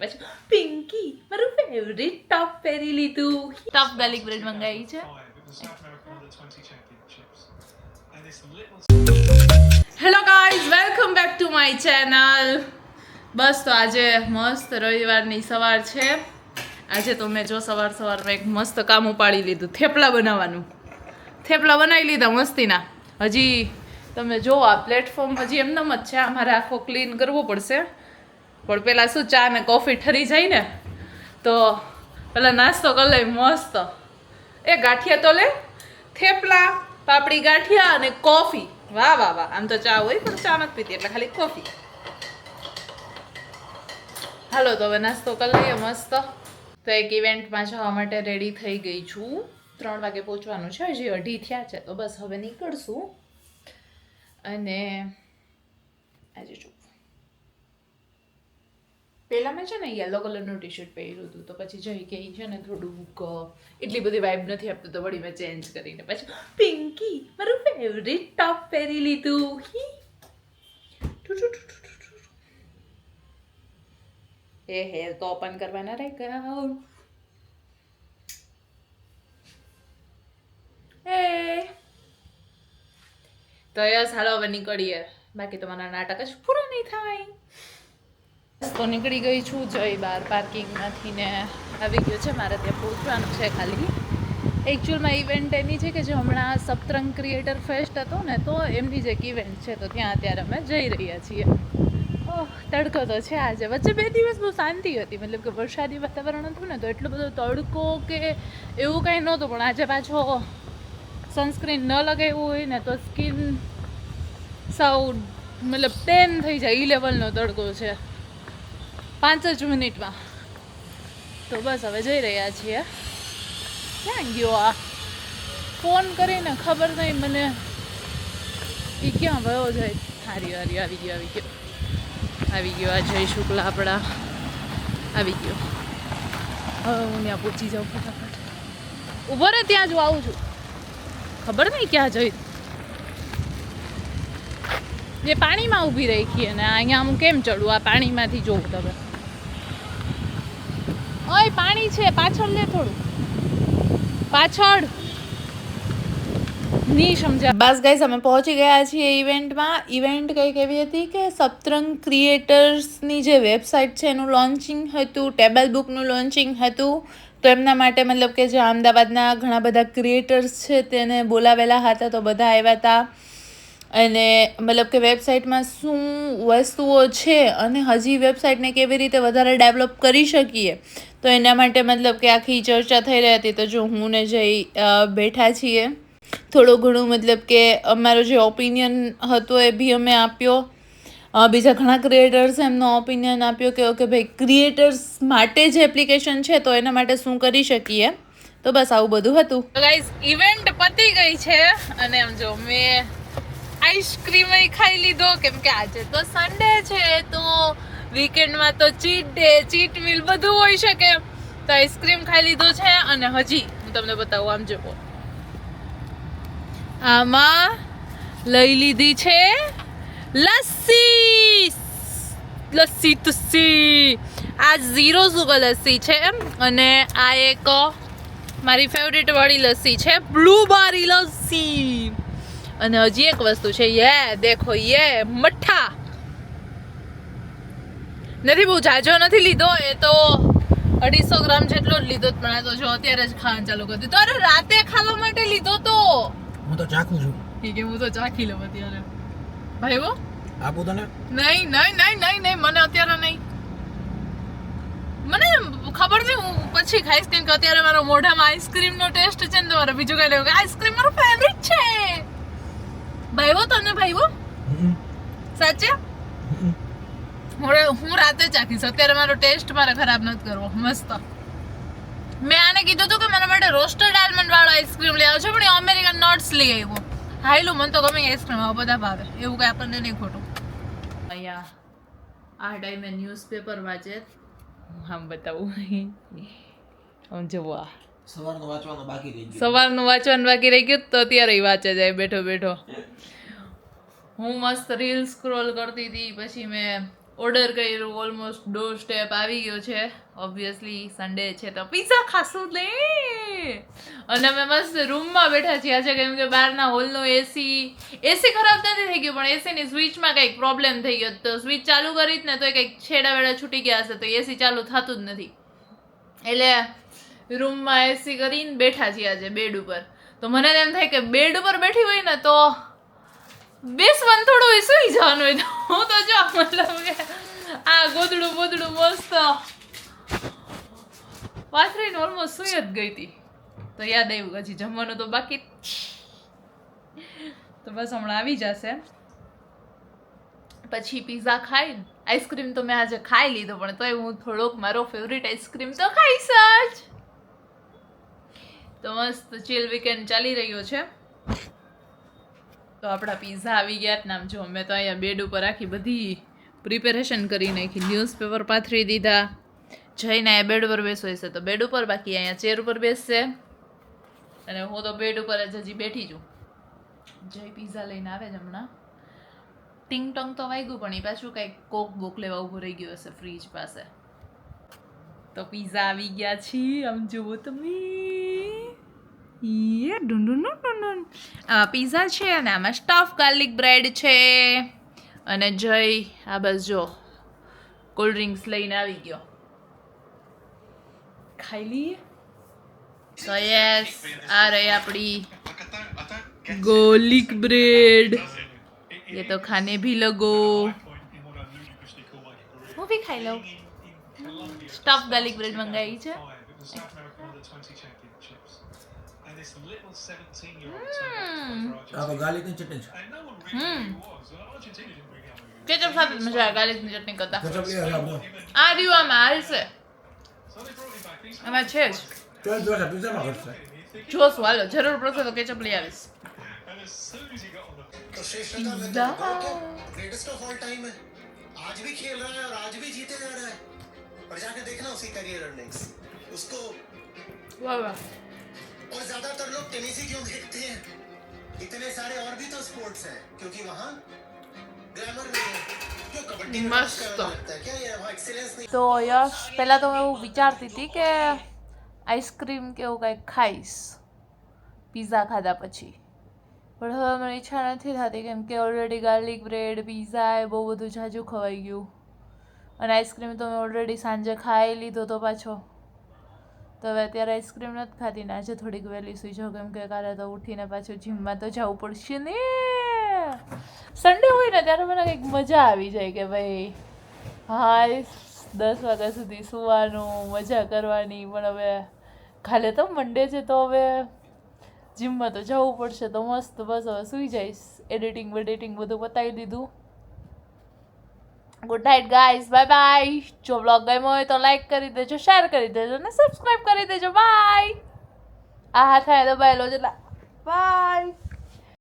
પછી પિંકી મારું ફેવરિટ ટોપ પહેરી લીધું. ટોપ ગાર્લિક બ્રેડ મંગાવી છે. Hello guys, welcome back to my channel. બસ તો આજે મસ્ત રવિવારની સવાર છે. આજે તો મેં જો સવારમાં એક મસ્ત કામ ઉપાડી લીધું, થેપલા બનાવવાનું. થેપલા બનાવી લીધા મસ્તીના. હજી તમે જો આ પ્લેટફોર્મ હજી એમનેમ જ છે, અમારે આખો ક્લીન કરવો પડશે. પણ પેલા શું ચા ને કોફી ઠરી જાય ને તો પેલા નાસ્તો કરી લઈ મસ્ત. એ ગાંઠિયા તો લે, થેપલા, પાપડી ગાંઠિયા અને કોફી. વાહ વાહ વાહ. આમ તો ચા હોય પણ ચા નથી પીતી એટલે ખાલી કોફી. હાલો તો હવે નાસ્તો કરી લઈએ મસ્ત. તો એક ઇવેન્ટમાં જવા માટે રેડી થઈ ગઈ છું. 3 વાગે પહોંચવાનું છે, હજી 2:30 થયા છે તો બસ હવે નીકળશું. અને આજે જો પહેલાં મેં છે ને યલો કલરનું ટી શર્ટ પહેર્યું હતું, તો પછી જઈ કે છે ને થોડુંક એટલી બધી વાઇબ નથી આપતું, તો વળી મેં ચેન્જ કરીને પછી પિંકી મારું ફેવરિટ ટોપ પહેરી લીધું. એ હેર તો ઓપન કરવાના રહે ગયા. એ તો યસ, હાલો હવે નીકળીએ, બાકી તમારા નાટક જ પૂરા નહીં થાય. તો નીકળી ગઈ છું, જઈ બહાર પાર્કિંગમાંથી ને આવી ગયો છે. મારે ત્યાં પહોંચવાનું છે ખાલી. એકચ્યુઅલમાં ઇવેન્ટ એની છે કે જે હમણાં સપ્તરંગ ક્રિએટર ફેસ્ટ હતો ને, તો એમની જ એક ઇવેન્ટ છે, તો ત્યાં અત્યારે અમે જઈ રહ્યા છીએ. ઓહ, તડકો તો છે આજે. વચ્ચે 2 દિવસ બહુ શાંતિ હતી, મતલબ કે વરસાદી વાતાવરણ હતું ને, તો એટલો બધો તડકો કે એવું કંઈ નહોતું. પણ આજે પાછો સનસ્ક્રીન ન લગાવ્યું હોય ને તો સ્કિન સાવ મતલબ ટેન થઈ જાય. 11 લેવલનો તડકો છે 5 જ મિનિટમાં. તો બસ હવે જઈ રહ્યા છીએ. ક્યાં ગયો આ? ફોન કરીને ખબર નહીં મને એ ક્યાં વયો જાય. હારી આવી ગયો આ જય શુક્લા આપણા આવી ગયો. હવે હું ત્યાં પહોંચી જાઉં ફટાફટ. ઊભો રહે, ત્યાં જ આવું છું. ખબર નહીં ક્યાં જઈ. જે પાણીમાં ઊભી રાખી અને અહીંયા હું કેમ ચડું? આ પાણીમાંથી જોઉં તમે. ઓય પાણી છે, પાછળ લે થોડું પાછળ. નહીં સમજ્યા. બસ ગાઈસ, અમે પહોંચી ગયા છીએ ઇવેન્ટમાં. ઇવેન્ટ કંઈક એવી હતી કે સપ્તરંગ ક્રિએટર્સની જે વેબસાઇટ છે એનું લોન્ચિંગ હતું, ટેબલ બુકનું લોન્ચિંગ હતું. તો એમના માટે મતલબ કે જે અમદાવાદના ઘણા બધા ક્રિએટર્સ છે તેને બોલાવેલા હતા, તો બધા આવ્યા હતા. અને મતલબ કે વેબસાઇટમાં શું વસ્તુઓ છે અને હજી વેબસાઇટને કેવી રીતે વધારે ડેવલપ કરી શકીએ, તો એના માટે મતલબ કે આખી ચર્ચા થઈ રહી હતી. તો જો હું ને જઈ બેઠા છીએ, થોડું ઘણું મતલબ કે અમારો જે ઓપિનિયન હતો એ બી અમે આપ્યો. બીજા ઘણા ક્રિએટર્સે એમનો ઓપિનિયન આપ્યો કે ઓકે ભાઈ, ક્રિએટર્સ માટે જ એપ્લિકેશન છે તો એના માટે શું કરી શકીએ. તો બસ આવું બધું હતું. ગાઈઝ, ઇવેન્ટ પતી ગઈ છે અને આમ જો મેં આઈસ્ક્રીમ ખાઈ લીધો, કેમ કે આજે તો સન્ડે છે, તો વીકેન્ડમાં તો ચીટ ડે, ચીટ મીલ બધું હોઈ શકે. તો આઈસ્ક્રીમ ખાઈ લીધો છે. અને હજી હું તમને બતાવું, આમ જુઓ, આમાં લઈ લીધી છે લસ્સી તુસ્સી. આ 0 સુગર લસ્સી છે અને આ એક મારી ફેવરિટ વાળી લસ્સી છે, બ્લુબેરી લસ્સી. અને હજી એક વસ્તુ છે, દેખો મઠ્ઠા. નથી બહુ જાજો નથી લીધો, એ તો 250 ગ્રામ જેટલો જ લીધો, પણ આ તો જો અત્યારે જ ખાવાનું ચાલુ કરી દીધું. અરે રાતે ખાવા માટે લીધો તો. હું તો ચાખું છું. ઠીક છે, હું તો ચાખી લઉં અત્યારે. ભાઈ વો આપું તને? નહીં, મને અત્યારે નહીં. મને ખબર નહીં, હું પછી ખાઈશ, કેમ કે અત્યારે મારા મોઢામાં આઈસ્ક્રીમનો ટેસ્ટ છે ને, તો મારે બીજું કઈ લેવું. આઈસ્ક્રીમ મારું ફેવરિટ છે. ભાઈવો તને ભાઈવો સાચે? હું રાતે ચાખીશ, અત્યારે મારો ટેસ્ટ મારે ખરાબ નથી કરવો. મસ્ત. મેં આને કીધું હતું કે મારા માટે રોસ્ટેડ આલમંડ વાળો આઈસ્ક્રીમ લઈ આવ્યો છે, પણ એ અમેરિકન નટ્સ લઈ આવ્યો. હાયલું, મને તો ગમે આઈસ્ક્રીમ, આવા બધા ભાવે, એવું કઈ આપણને નહીં ખોટું. અહીંયા આ ટાઈમે ન્યૂઝપેપર વાંચે, આમ બતાવું. આમ જુઓ, સવારનું વાંચવાનું બાકી રહી ગયું, તો અત્યારે વાંચે જાય બેઠો. હું મસ્ત રીલ સ્ક્રોલ કરતી હતી, પછી મેં ઓર્ડર કર્યું, ઓલમોસ્ટ ડોર સ્ટેપ આવી ગયો છે. ઓબ્વિયસલી સન્ડે છે તો પિઝા ખાશું ને. અને અમે મસ્ત રૂમમાં બેઠા છીએ આજે, કેમ કે બહારના હોલનો એસી ખરાબ નથી થઈ ગયું, પણ એસીની સ્વિચમાં કંઈક પ્રોબ્લેમ થઈ ગયો. તો સ્વિચ ચાલુ કરી જ ને તો કંઈક છેડા વેડા છૂટી ગયા હશે, તો એસી ચાલુ થતું જ નથી. એટલે રૂમમાં એસી કરીને બેઠા છીએ આજે બેડ ઉપર. તો મને એમ થાય કે બેડ ઉપર બેઠી હોય ને તો બેસવાનું થોડું હોય, સુઈ જવાનું હોય. તો હું તો જો મતલબ કે આ ગોદડું બોદડું મસ્ત પાથરીને ઓલમોસ્ટ સુઈ જ ગઈ હતી. તો યાદ આવ્યું હજી જમવાનું તો બાકી. તો બસ હમણાં આવી જશે પછી પિઝા ખાઈને. આઈસ્ક્રીમ તો મેં આજે ખાઈ લીધો, પણ તોય હું થોડોક મારો ફેવરિટ આઈસ્ક્રીમ તો ખાઈશ જ. તો મસ્ત ચીલ વીકેન્ડ ચાલી રહ્યો છે. તો આપણા પિઝા આવી ગયા નામ જો. મેં તો અહીંયા બેડ ઉપર આખી બધી પ્રિપેરેશન કરી નાખી. ન્યૂઝપેપર પાથરી દીધા. જઈને અહીંયા બેડ ઉપર બેસવો હશે તો બેડ ઉપર, બાકી અહીંયા ચેર ઉપર બેસશે. અને હું તો બેડ ઉપર જ હજી બેઠી છું. જય પિઝા લઈને આવે જ હમણાં. ટિંગ ટોંગ તો વાગ્યું, પણ એ પાછું કંઈક કોક બોક લેવા ઊભું રહી ગયું હશે ફ્રીજ પાસે. તો પિઝા આવી ગયા છે, આમ જુઓ તમે. પિઝા છે અને આમાં સ્ટફ ગાર્લિક બ્રેડ છે. અને જય આ બસ જો કોલ્ડ ડ્રિંક્સ લઈને આવી ગયો. ખાઈ લઈએ. તો યસ, આ રહી આપણી ગાર્લિક બ્રેડ. ये तो खाने भी लगो. હું બી ખાઈ લઉં. સ્ટફ ગાર્લિક બ્રેડ મંગાવી છે. આ તો ગાર્લિકની ચટણી છે. કેચપ સાથે જ મજા આવે ગાર્લિકની ચટણી કરતા. કેચપ લઈ આવ્યા બોલ. આ રહ્યું આમાં હાલશે. આમાં છે જ. ચોઈસ જોશે પિઝામાં કરશે. જોશું, હાલો જરૂર પડશે તો કેચપ લઈ આવીશ. तो श्रेष्ठता में तो ग्रेटेस्ट ऑफ ऑल टाइम है. आज भी खेल रहा है और आज भी जीते जा रहा है. और जाके देखना उसकी करियर अर्निंग्स उसको. વાહ વાહ. और ज्यादातर लोग टेनिस ही क्यों देखते हैं? इतने सारे और भी तो स्पोर्ट्स हैं क्योंकि वहाँ ग्लैमर नहीं है. क्यों कबड्डी में मस्त. लगता है क्या ये वहाँ एक्सीलेंस नहीं? તો યશ પહેલાં તો હું એવું વિચારતી હતી કે આઈસ્ક્રીમ કે એવું કંઈક ખાઈશ પિઝા ખાધા પછી, પણ હવે મને ઈચ્છા નથી થતી, કેમ કે ઓલરેડી ગાર્લિક બ્રેડ પિઝા એ બહુ બધું ઝાઝું ખવાઈ ગયું. અને આઈસ્ક્રીમ તો મેં ઓલરેડી સાંજે ખાઈ લીધો તો પાછો. તો હવે અત્યારે આઈસ્ક્રીમ નથી ખાતી ને આજે થોડીક વહેલી સુઈ જાઉં, કેમ કે કાલે તો ઉઠીને પાછું જીમમાં તો જવું પડશે ને. સન્ડે હોય ને ત્યારે મને કંઈક મજા આવી જાય કે ભાઈ હા 10 વાગ્યા સુધી સુવાનું, મજા કરવાની. પણ હવે કાલે તો મંડે છે તો હવે જીમમાં તો જવું પડશે. તો મસ્ત બસ હવે સૂઈ જઈશ. એડિટિંગ બધું પતાવી દીધું. Good night guys, bye bye. જો બ્લોગ ગમ્યો હોય તો લાઈક કરી દેજો, શેર કરી દેજો અને સબસ્ક્રાઈબ કરી દેજો. બાય. આ હાથ દબાયેલો છે. બાય.